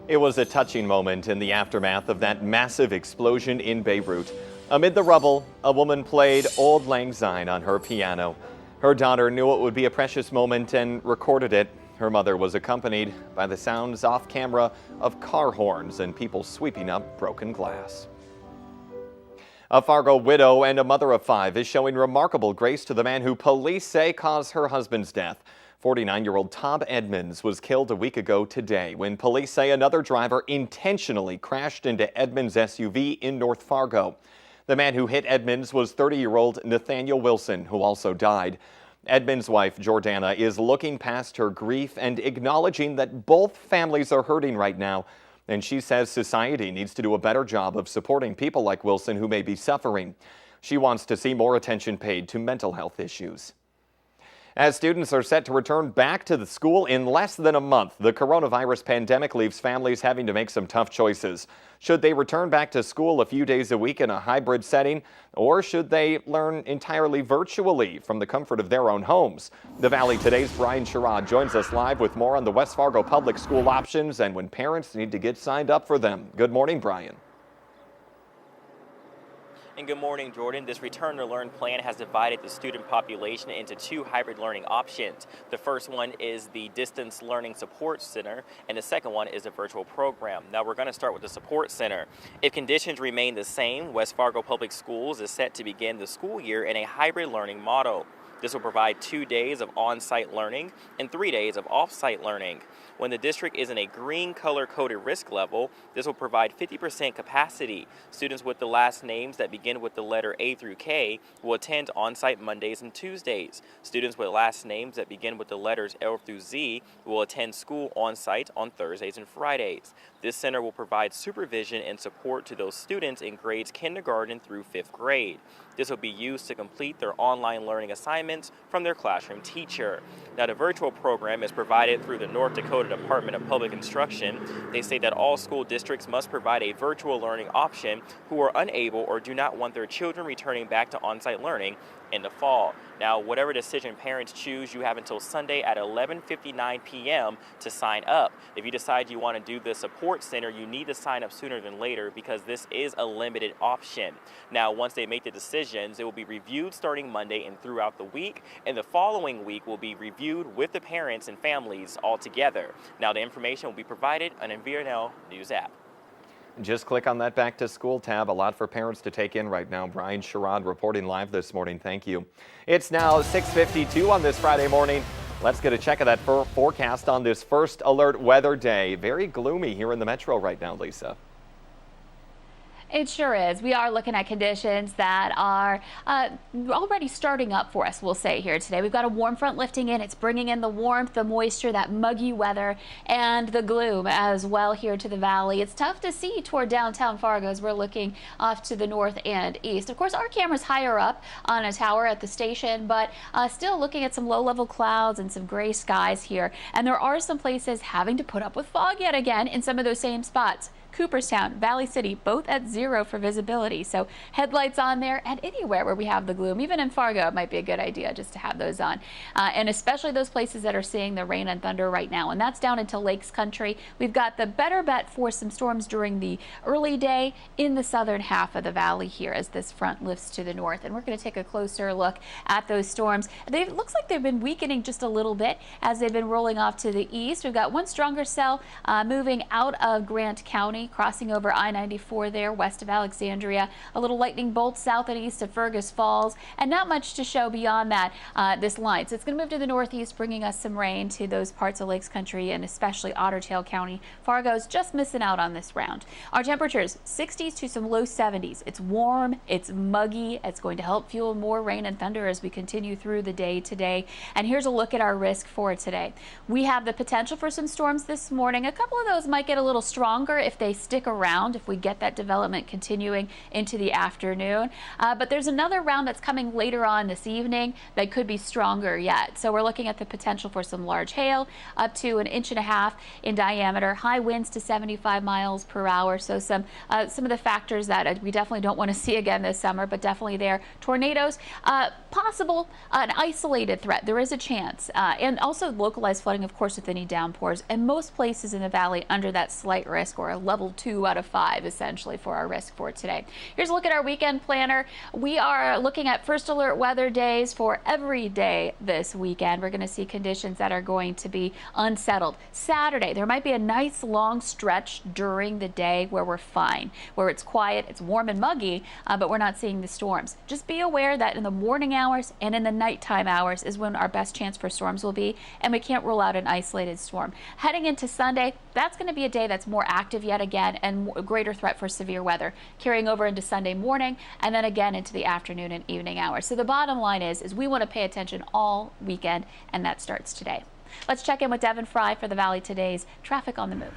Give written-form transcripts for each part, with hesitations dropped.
It was a touching moment in the aftermath of that massive explosion in Beirut. Amid the rubble, a woman played Auld Lang Syne on her piano. Her daughter knew it would be a precious moment and recorded it. Her mother was accompanied by the sounds off camera of car horns and people sweeping up broken glass. A Fargo widow and a mother of 5 is showing remarkable grace to the man who police say caused her husband's death. 49-year-old Tom Edmonds was killed a week ago today when police say another driver intentionally crashed into Edmonds' SUV in North Fargo. The man who hit Edmonds was 30-year-old Nathaniel Wilson, who also died. Edmonds' wife, Jordana, is looking past her grief and acknowledging that both families are hurting right now. And she says society needs to do a better job of supporting people like Wilson who may be suffering. She wants to see more attention paid to mental health issues. As students are set to return back to the school in less than a month, the coronavirus pandemic leaves families having to make some tough choices. Should they return back to school a few days a week in a hybrid setting, or should they learn entirely virtually from the comfort of their own homes? The Valley Today's Brian Sherrod joins us live with more on the West Fargo public school options and when parents need to get signed up for them. Good morning, Brian. And good morning, Jordan. This Return to Learn plan has divided the student population into 2 hybrid learning options. The first one is the Distance Learning Support Center, and the second one is a virtual program. Now, we're going to start with the Support Center. If conditions remain the same, West Fargo Public Schools is set to begin the school year in a hybrid learning model. This will provide 2 days of on-site learning and 3 days of off-site learning. When the district is in a green color-coded risk level, this will provide 50% capacity. Students with the last names that begin with the letter A through K will attend on-site Mondays and Tuesdays. Students with last names that begin with the letters L through Z will attend school on-site on Thursdays and Fridays. This center will provide supervision and support to those students in grades kindergarten through 5th grade. This will be used to complete their online learning assignments from their classroom teacher. Now, the virtual program is provided through the North Dakota Department of Public Instruction. They say that all school districts must provide a virtual learning option who are unable or do not want their children returning back to on-site learning in the fall. Now, whatever decision parents choose, you have until Sunday at 11:59 p.m. to sign up. If you decide you want to do the support center, you need to sign up sooner than later because this is a limited option. Now, once they make the decisions, it will be reviewed starting Monday and throughout the week, and the following week will be reviewed with the parents and families all together. Now, the information will be provided on NVNL News app. Just click on that Back to School tab. A lot for parents to take in right now. Brian Sherrod reporting live this morning. Thank you. It's now 6:52 on this Friday morning. Let's get a check of that forecast on this first alert weather day. Very gloomy here in the metro right now, Lisa. It sure is. We are looking at conditions that are already starting up for us, we'll say, here today. We've got a warm front lifting in. It's bringing in the warmth, the moisture, that muggy weather, and the gloom as well here to the valley. It's tough to see toward downtown Fargo as we're looking off to the north and east. Of course, our camera's higher up on a tower at the station, but still looking at some low-level clouds and some gray skies here. And there are some places having to put up with fog yet again in some of those same spots. Cooperstown, Valley City, both at 0 for visibility. So headlights on there, and anywhere where we have the gloom, even in Fargo, it might be a good idea just to have those on. And especially those places that are seeing the rain and thunder right now. And that's down into Lakes Country. We've got the better bet for some storms during the early day in the southern half of the valley here as this front lifts to the north. And we're going to take a closer look at those storms. It looks like they've been weakening just a little bit as they've been rolling off to the east. We've got one stronger cell moving out of Grant County, crossing over I-94 there west of Alexandria. A little lightning bolt south and east of Fergus Falls, and not much to show beyond that this line. So it's going to move to the northeast, bringing us some rain to those parts of Lakes Country and especially Otter Tail County. Fargo's just missing out on this round. Our temperatures 60s to some low 70s. It's warm, it's muggy. It's going to help fuel more rain and thunder as we continue through the day today. And here's a look at our risk for today. We have the potential for some storms this morning. A couple of those might get a little stronger if they stick around if we get that development continuing into the afternoon. But there's another round that's coming later on this evening that could be stronger yet. So we're looking at the potential for some large hail up to 1.5 inches in diameter, high winds to 75 miles per hour. So some of the factors that we definitely don't want to see again this summer, but definitely there. Tornadoes, possible, an isolated threat. There is a chance. And also localized flooding, of course, with any downpours. And most places in the valley under that slight risk, or a level 2 out of 5, essentially, for our risk for today. Here's a look at our weekend planner. We are looking at first alert weather days for every day this weekend. We're going to see conditions that are going to be unsettled. Saturday, there might be a nice long stretch during the day where we're fine, where it's quiet, it's warm and muggy, but we're not seeing the storms. Just be aware that in the morning hours and in the nighttime hours is when our best chance for storms will be, and we can't rule out an isolated storm. Heading into Sunday, that's going to be a day that's more active yet again and a greater threat for severe weather, carrying over into Sunday morning and then again into the afternoon and evening hours. So the bottom line is we want to pay attention all weekend, and that starts today. Let's check in with Devin Fry for the Valley Today's Traffic on the Move.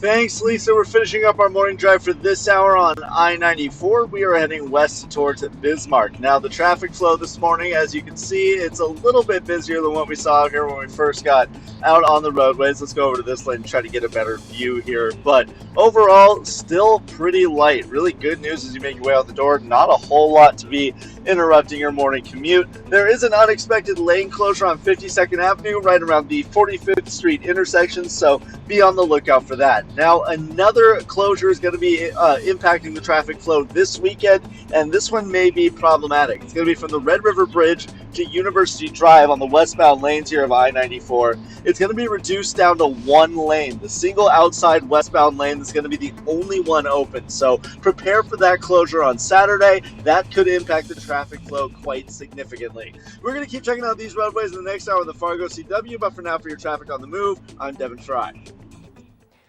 Thanks, Lisa. We're finishing up our morning drive for this hour on I-94. We are heading west towards Bismarck. Now, the traffic flow this morning, as you can see, it's a little bit busier than what we saw out here when we first got out on the roadways. Let's go over to this lane and try to get a better view here. But overall, still pretty light. Really good news as you make your way out the door. Not a whole lot to be interrupting your morning commute. There is an unexpected lane closure on 52nd Avenue right around the 45th Street intersection, so be on the lookout for that. Now, another closure is going to be impacting the traffic flow this weekend, and this one may be problematic. It's going to be from the Red River Bridge to University Drive on the westbound lanes here of I-94. It's going to be reduced down to one lane, the single outside westbound lane that's going to be the only one open. So prepare for that closure on Saturday. That could impact the traffic flow quite significantly. We're going to keep checking out these roadways in the next hour of the Fargo CW, but for now, for your Traffic on the Move, I'm Devin Fry.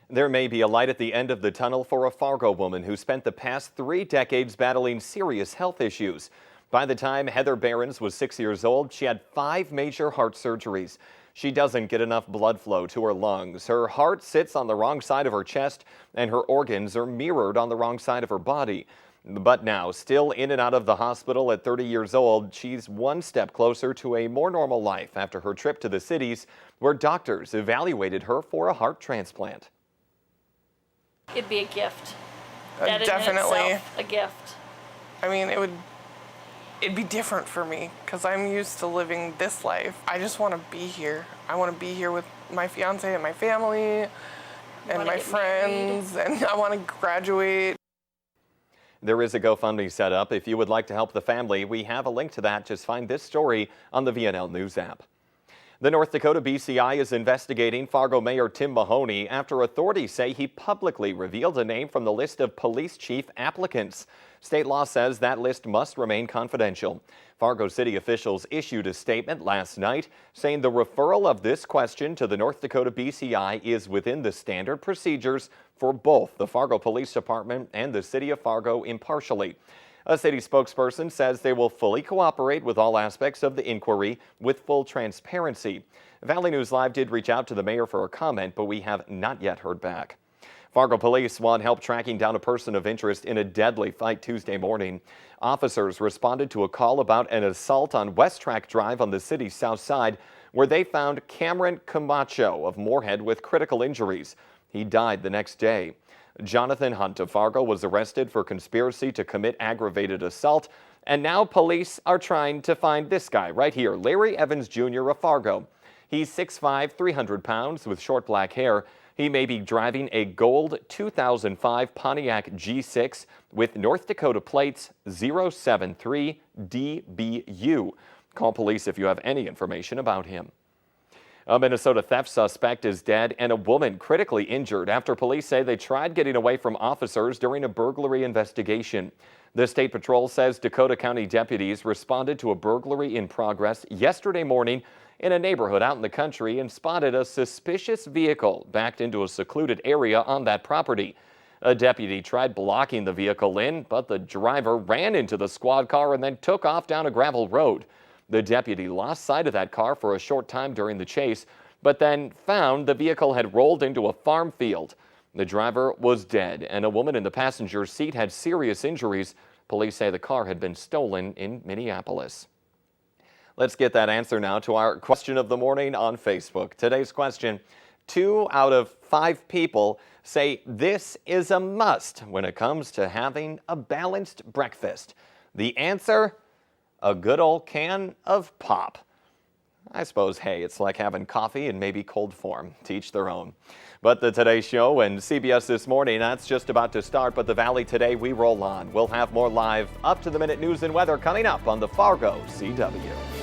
There may be a light at the end of the tunnel for a Fargo woman who spent the past 3 decades battling serious health issues. By the time Heather Behrens was 6 years old, she had 5 major heart surgeries. She doesn't get enough blood flow to her lungs. Her heart sits on the wrong side of her chest, and her organs are mirrored on the wrong side of her body. But now, still in and out of the hospital at 30 years old, she's one step closer to a more normal life after her trip to the cities where doctors evaluated her for a heart transplant. It'd be a gift. Definitely in itself, a gift. I mean, it'd be different for me because I'm used to living this life. I just want to be here. I want to be here with my fiance and my family and my friends, and I want to graduate. There is a GoFundMe set up. If you would like to help the family, we have a link to that. Just find this story on the VNL News app. The North Dakota BCI is investigating Fargo Mayor Tim Mahoney after authorities say he publicly revealed a name from the list of police chief applicants. State law says that list must remain confidential. Fargo city officials issued a statement last night saying the referral of this question to the North Dakota BCI is within the standard procedures for both the Fargo Police Department and the city of Fargo impartially. A city spokesperson says they will fully cooperate with all aspects of the inquiry with full transparency. Valley News Live did reach out to the mayor for a comment, but we have not yet heard back. Fargo police want help tracking down a person of interest in a deadly fight Tuesday morning. Officers responded to a call about an assault on West Track Drive on the city's south side, where they found Cameron Camacho of Moorhead with critical injuries. He died the next day. Jonathan Hunt of Fargo was arrested for conspiracy to commit aggravated assault, and now police are trying to find this guy right here, Larry Evans Jr. of Fargo. He's 6'5", 300 pounds with short black hair. He may be driving a gold 2005 Pontiac G6 with North Dakota plates 073DBU. Call police if you have any information about him. A Minnesota theft suspect is dead and a woman critically injured after police say they tried getting away from officers during a burglary investigation. The State Patrol says Dakota County deputies responded to a burglary in progress yesterday morning in a neighborhood out in the country and spotted a suspicious vehicle backed into a secluded area on that property. A deputy tried blocking the vehicle in, but the driver ran into the squad car and then took off down a gravel road. The deputy lost sight of that car for a short time during the chase, but then found the vehicle had rolled into a farm field. The driver was dead, and a woman in the passenger seat had serious injuries. Police say the car had been stolen in Minneapolis. Let's get that answer now to our question of the morning on Facebook. Today's question: 2 out of 5 people say this is a must when it comes to having a balanced breakfast. The answer: a good old can of pop. I suppose, hey, it's like having coffee in maybe cold form. To each their own. But the Today Show and CBS This Morning, that's just about to start. But the Valley Today, we roll on. We'll have more live, up-to-the-minute news and weather coming up on the FARGO CW.